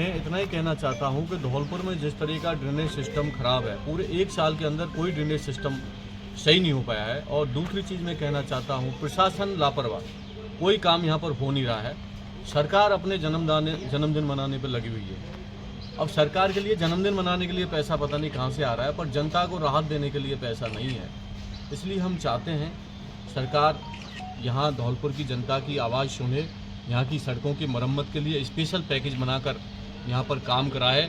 मैं इतना ही कहना चाहता हूं कि धौलपुर में जिस तरह का ड्रेनेज सिस्टम खराब है, पूरे 1 साल के अंदर कोई ड्रेनेज सिस्टम सही नहीं हो पाया है। और दूसरी चीज़ मैं कहना चाहता हूं, प्रशासन लापरवाह, कोई काम यहां पर हो नहीं रहा है। सरकार अपने जन्मदिन मनाने पर लगी हुई है। अब सरकार के लिए जन्मदिन मनाने के लिए पैसा पता नहीं कहाँ से आ रहा है, पर जनता को राहत देने के लिए पैसा नहीं है। इसलिए हम चाहते हैं सरकार यहाँ धौलपुर की जनता की आवाज़ सुने, यहाँ की सड़कों की मरम्मत के लिए स्पेशल पैकेज बनाकर यहाँ पर काम कराए,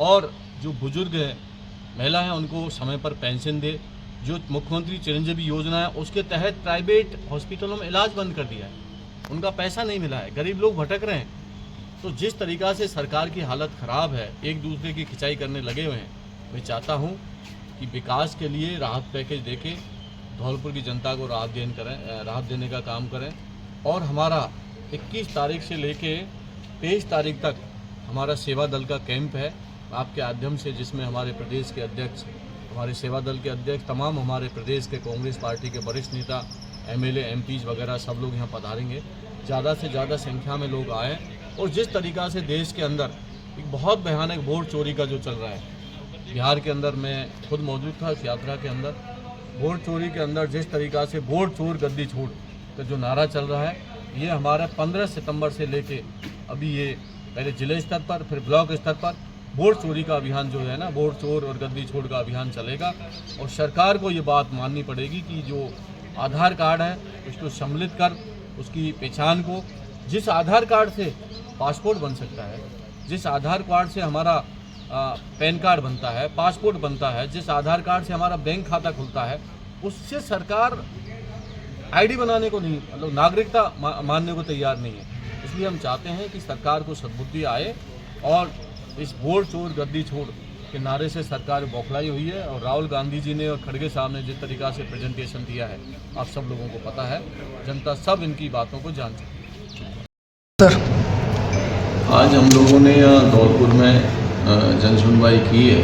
और जो बुजुर्ग हैं, महिला हैं, उनको समय पर पेंशन दे। जो मुख्यमंत्री चिरंजीवी योजना है उसके तहत प्राइवेट हॉस्पिटलों में इलाज बंद कर दिया है, उनका पैसा नहीं मिला है, गरीब लोग भटक रहे हैं। तो जिस तरीक़ा से सरकार की हालत ख़राब है, एक दूसरे की खिंचाई करने लगे हुए हैं, मैं चाहता हूँ कि विकास के लिए राहत पैकेज देके धौलपुर की जनता को राहत देने का काम करें। और हमारा 21 तारीख से लेके 23 तारीख तक हमारा सेवा दल का कैंप है आपके माध्यम से, जिसमें हमारे प्रदेश के अध्यक्ष, हमारे सेवा दल के अध्यक्ष, तमाम हमारे प्रदेश के कांग्रेस पार्टी के वरिष्ठ नेता, एमएलए, एमपीज वगैरह सब लोग यहाँ पधारेंगे। ज़्यादा से ज़्यादा संख्या में लोग आएँ। और जिस तरीक़ा से देश के अंदर एक बहुत भयानक वोट चोरी का जो चल रहा है, बिहार के अंदर मैं खुद मौजूद था इस यात्रा के अंदर, वोट चोरी के अंदर जिस तरीक़ा से वोट चोर गद्दी छोड़ का जो नारा चल रहा है, ये हमारे 15 सितंबर से लेके अभी ये पहले जिले स्तर पर, फिर ब्लॉक स्तर पर वोट चोरी का अभियान जो है ना, वोट चोर और गद्दी छोड़ का अभियान चलेगा। और सरकार को ये बात माननी पड़ेगी कि जो आधार कार्ड है उसको सम्मिलित कर उसकी पहचान को, जिस आधार कार्ड से पासपोर्ट बन सकता है, जिस आधार कार्ड से हमारा पैन कार्ड बनता है, पासपोर्ट बनता है, जिस आधार कार्ड से हमारा बैंक खाता खुलता है, उससे सरकार आईडी बनाने को नहीं, मतलब नागरिकता मानने को तैयार नहीं है। इसलिए हम चाहते हैं कि सरकार को सद्बुद्धि आए और इस वोट चोर गद्दी छोड़ के नारे से सरकार बौखलाई हुई है। और राहुल गांधी जी ने और खड़गे साहब ने जिस तरीक़ा से प्रेजेंटेशन दिया है, आप सब लोगों को पता है, जनता सब इनकी बातों को जान सकती है। सर, आज हम लोगों ने यहाँ धौलपुर में जन सुनवाई की है,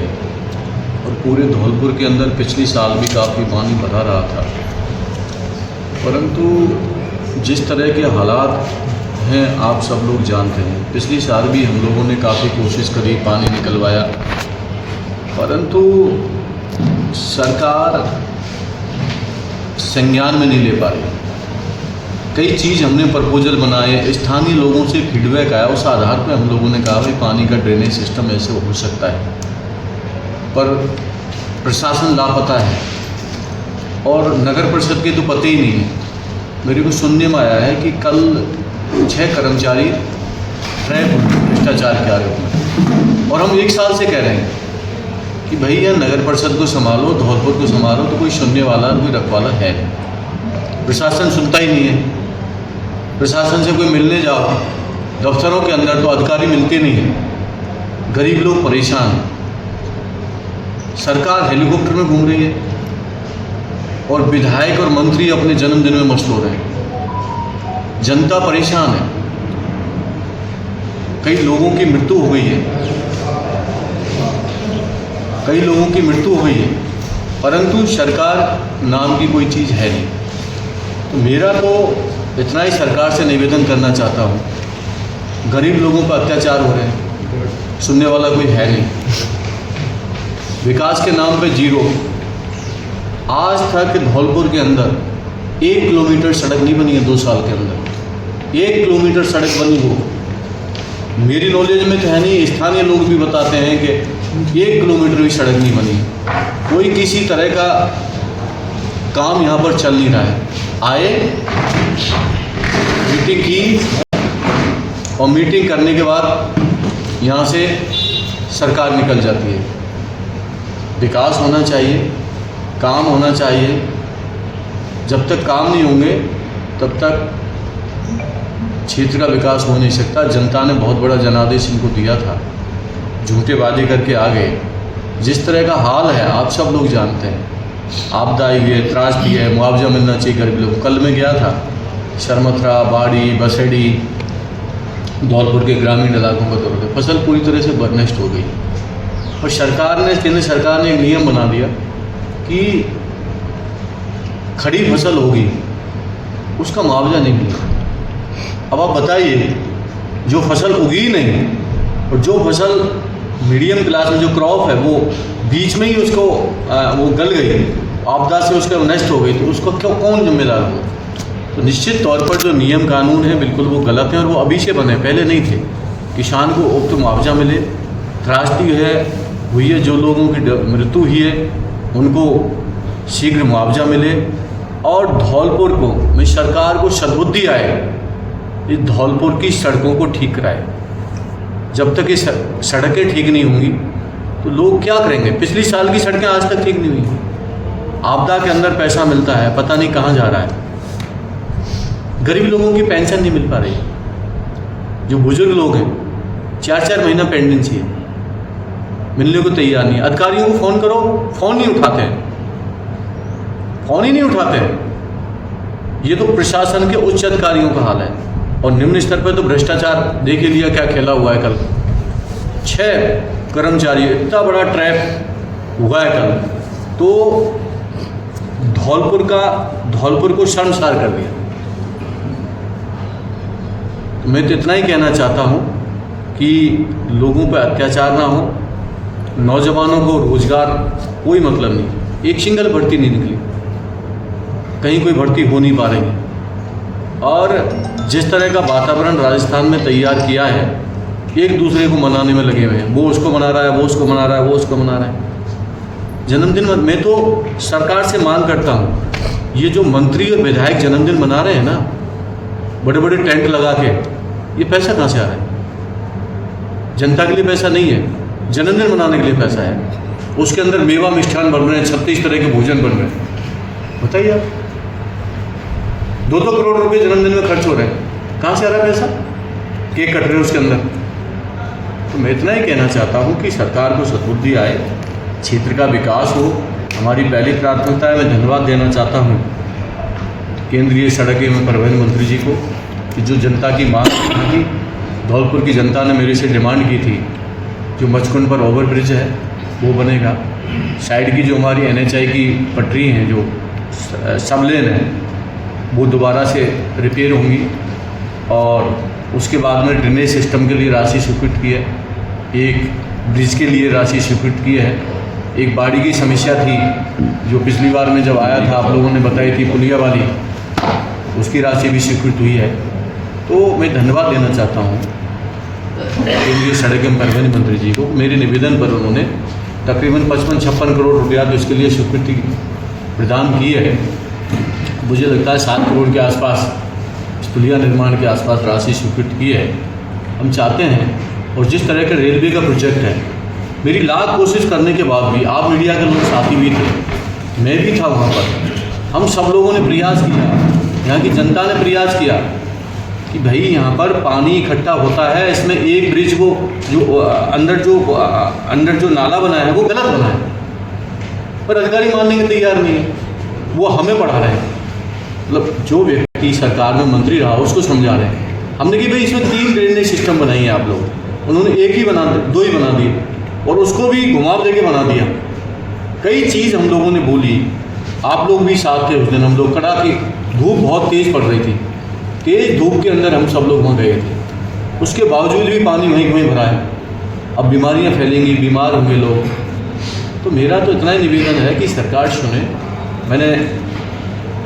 और पूरे धौलपुर के अंदर पिछली साल भी काफ़ी पानी भरा रहा था, परंतु जिस तरह के हालात हैं आप सब लोग जानते हैं। पिछली साल भी हम लोगों ने काफ़ी कोशिश करी, पानी निकलवाया, परंतु सरकार संज्ञान में नहीं ले पा रही। कई चीज़ हमने प्रपोजल बनाए, स्थानीय लोगों से फीडबैक आया, उस आधार पर हम लोगों ने कहा भाई पानी का ड्रेनेज सिस्टम ऐसे हो सकता है, पर प्रशासन लापता है और नगर परिषद के तो पते ही नहीं है। मेरे को सुनने में आया है कि कल 6 कर्मचारी ट्रैप हुए भ्रष्टाचार के आरोप में, और हम 1 साल से कह रहे हैं कि भैया नगर परिषद को संभालो, धौलपुर को संभालो, तो कोई सुनने वाला, कोई रखवाला है नहीं। प्रशासन सुनता ही नहीं है। प्रशासन से कोई मिलने जाओ, दफ्तरों के अंदर तो अधिकारी मिलते नहीं हैं, गरीब लोग परेशान हैं। सरकार हेलीकॉप्टर में घूम रही है और विधायक और मंत्री अपने जन्मदिन में मस्त हो रहे हैं। जनता परेशान है, कई लोगों की मृत्यु हो गई है, कई लोगों की मृत्यु हो गई है, परंतु सरकार नाम की कोई चीज़ है नहीं। तो मेरा तो इतना ही सरकार से निवेदन करना चाहता हूँ, गरीब लोगों पर अत्याचार हो रहे हैं, सुनने वाला कोई है नहीं। विकास के नाम पे जीरो। आज तक धौलपुर के अंदर 1 किलोमीटर सड़क नहीं बनी है 2 साल के अंदर। 1 किलोमीटर सड़क बनी हो, मेरी नॉलेज में तो है नहीं, स्थानीय लोग भी बताते हैं कि 1 किलोमीटर भी सड़क नहीं बनी। कोई किसी तरह का काम यहाँ पर चल नहीं रहा है। आए, मीटिंग की, और मीटिंग करने के बाद यहाँ से सरकार निकल जाती है। विकास होना चाहिए, काम होना चाहिए। जब तक काम नहीं होंगे तब तक क्षेत्र का विकास हो नहीं सकता। जनता ने बहुत बड़ा जनादेश इनको दिया था, झूठे वादे करके आ गए। जिस तरह का हाल है आप सब लोग जानते हैं, आपदा आई है, त्रासदी है, मुआवजा मिलना चाहिए गरीब लोग। कल मैं गया था शर्मथरा, बाड़ी, बसेड़ी, धौलपुर के ग्रामीण इलाकों का दौरा, फसल पूरी तरह से नष्ट हो गई। और केंद्र सरकार ने एक नियम बना दिया कि खड़ी फसल होगी उसका मुआवजा नहीं मिलेगा। अब आप बताइए, जो फसल उगी नहीं और जो फसल मीडियम क्लास में जो क्रॉप है वो बीच में ही उसको वो गल गई, आपदा से उसका नष्ट हो गई, तो उसको क्यों कौन जिम्मेदार होगा? तो निश्चित तौर पर जो नियम कानून है बिल्कुल वो गलत है और वो अभी से बने, पहले नहीं थे। किसान को उक्त मुआवजा मिले, त्रासदी हुई है, जो लोगों की मृत्यु हुई है उनको शीघ्र मुआवजा मिले, और धौलपुर को में सरकार को सद्बुद्धि आए, इस धौलपुर की सड़कों को ठीक कराए। जब तक ये सड़कें ठीक नहीं होंगी तो लोग क्या करेंगे? पिछली साल की सड़कें आज तक ठीक नहीं हुई। आपदा के अंदर पैसा मिलता है, पता नहीं कहाँ जा रहा है। गरीब लोगों की पेंशन नहीं मिल पा रही, जो बुजुर्ग लोग हैं 4-4 महीना पेंडेंसी है, मिलने को तैयार नहीं। अधिकारियों को फ़ोन करो, फ़ोन नहीं उठाते हैं, फ़ोन ही नहीं उठाते हैं। ये तो प्रशासन के उच्च अधिकारियों का हाल है, और निम्न स्तर पर तो भ्रष्टाचार देख ही लिया क्या खेला हुआ है। कल 6 कर्मचारी, इतना बड़ा ट्रैप हुआ है कल, तो धौलपुर को शर्मसार कर दिया। तो मैं तो इतना ही कहना चाहता हूँ कि लोगों पर अत्याचार ना हो, नौजवानों को रोजगार कोई मतलब नहीं, एक सिंगल भर्ती नहीं निकली, कहीं कोई भर्ती हो नहीं पा रही है। और जिस तरह का वातावरण राजस्थान में तैयार किया है, एक दूसरे को मनाने में लगे हुए हैं, वो उसको मना रहा है, वो उसको मना रहा है, वो उसको मना रहा है। जन्मदिन मैं तो सरकार से मांग करता हूँ, ये जो मंत्री और विधायक जन्मदिन मना रहे हैं ना, बड़े बड़े टेंट लगा के, ये पैसा कहाँ से आ रहा है? जनता के लिए पैसा नहीं है, जन्मदिन मनाने के लिए पैसा है। उसके अंदर मेवा मिष्ठान बन रहे हैं, 36 तरह के भोजन बन रहे हैं। बताइए आप, 2-2 करोड़ रुपए जन्मदिन में खर्च हो रहे हैं, कहाँ से आ रहा है पैसा? केक कट रहे हैं उसके अंदर। तो मैं इतना ही कहना चाहता हूँ कि सरकार को सद्बुद्धि आए, क्षेत्र का विकास हो, हमारी पहली प्राथमिकता है। मैं धन्यवाद देना चाहता हूँ केंद्रीय सड़क एवं परिवहन मंत्री जी को, कि जो जनता की मांग थी, धौलपुर की जनता ने मेरे से डिमांड की थी, जो मचकुंड पर ओवर ब्रिज है वो बनेगा, साइड की जो हमारी NHI की पटरी हैं, जो सबलेन है, वो दोबारा से रिपेयर होंगी, और उसके बाद में ड्रेनेज सिस्टम के लिए राशि स्वीकृत की है, एक ब्रिज के लिए राशि स्वीकृत की है, एक बाड़ी की समस्या थी जो पिछली बार में जब आया था आप लोगों ने बताई थी, पुलिया वाली, उसकी राशि भी स्वीकृत हुई है। तो मैं धन्यवाद देना चाहता हूँ केंद्रीय सड़क एवं परिवहन मंत्री जी को। मेरे निवेदन पर उन्होंने तकरीबन 55-56 करोड़ रुपया तो इसके लिए स्वीकृति प्रदान की है। मुझे लगता है 7 करोड़ के आसपास पुलिया निर्माण के आसपास राशि स्वीकृत की है। हम चाहते हैं, और जिस तरह का रेलवे का प्रोजेक्ट है, मेरी लाख कोशिश करने के बाद भी, आप मीडिया के लोग साथी भी थे, मैं भी था वहाँ पर, हम सब लोगों ने प्रयास किया, यहाँ की जनता ने प्रयास किया कि भाई यहाँ पर पानी इकट्ठा होता है, इसमें एक ब्रिज को जो अंदर जो नाला बनाया है वो गलत बना है, पर अधिकारी मानने के तैयार नहीं है, वो हमें पढ़ा रहे हैं। मतलब जो व्यक्ति सरकार में मंत्री रहा उसको समझा रहे हैं। हमने कि भाई इसमें 3 ड्रेनेज सिस्टम बनाई है आप लोग, उन्होंने एक ही बना 2 ही बना दिए, और उसको भी घुमाव देके बना दिया। कई चीज़ हम लोगों ने बोली, आप लोग भी साथ थे उस दिन। हम लोग कड़ाके धूप बहुत तेज़ पड़ रही थी, तेज़ धूप के अंदर हम सब लोग वहाँ गए थे, उसके बावजूद भी पानी वहीं वहीं भरा है। अब बीमारियाँ फैलेंगी, बीमार होंगे लोग। तो मेरा तो इतना ही निवेदन है कि सरकार सुने। मैंने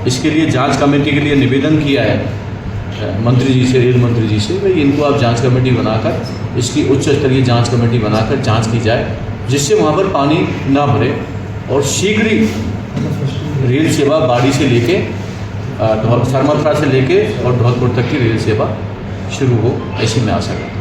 इसके लिए जांच कमेटी के लिए निवेदन किया है मंत्री जी से, रेल मंत्री जी से, भाई इनको आप जांच कमेटी बनाकर, इसकी उच्च स्तरीय जांच कमेटी बनाकर जांच की जाए, जिससे वहाँ पर पानी ना भरे और शीघ्र ही रेल सेवा बाड़ी से लेके सरमथरा से लेके और धौलपुर तक की रेल सेवा शुरू हो, ऐसी मैं आशा करता हूँ।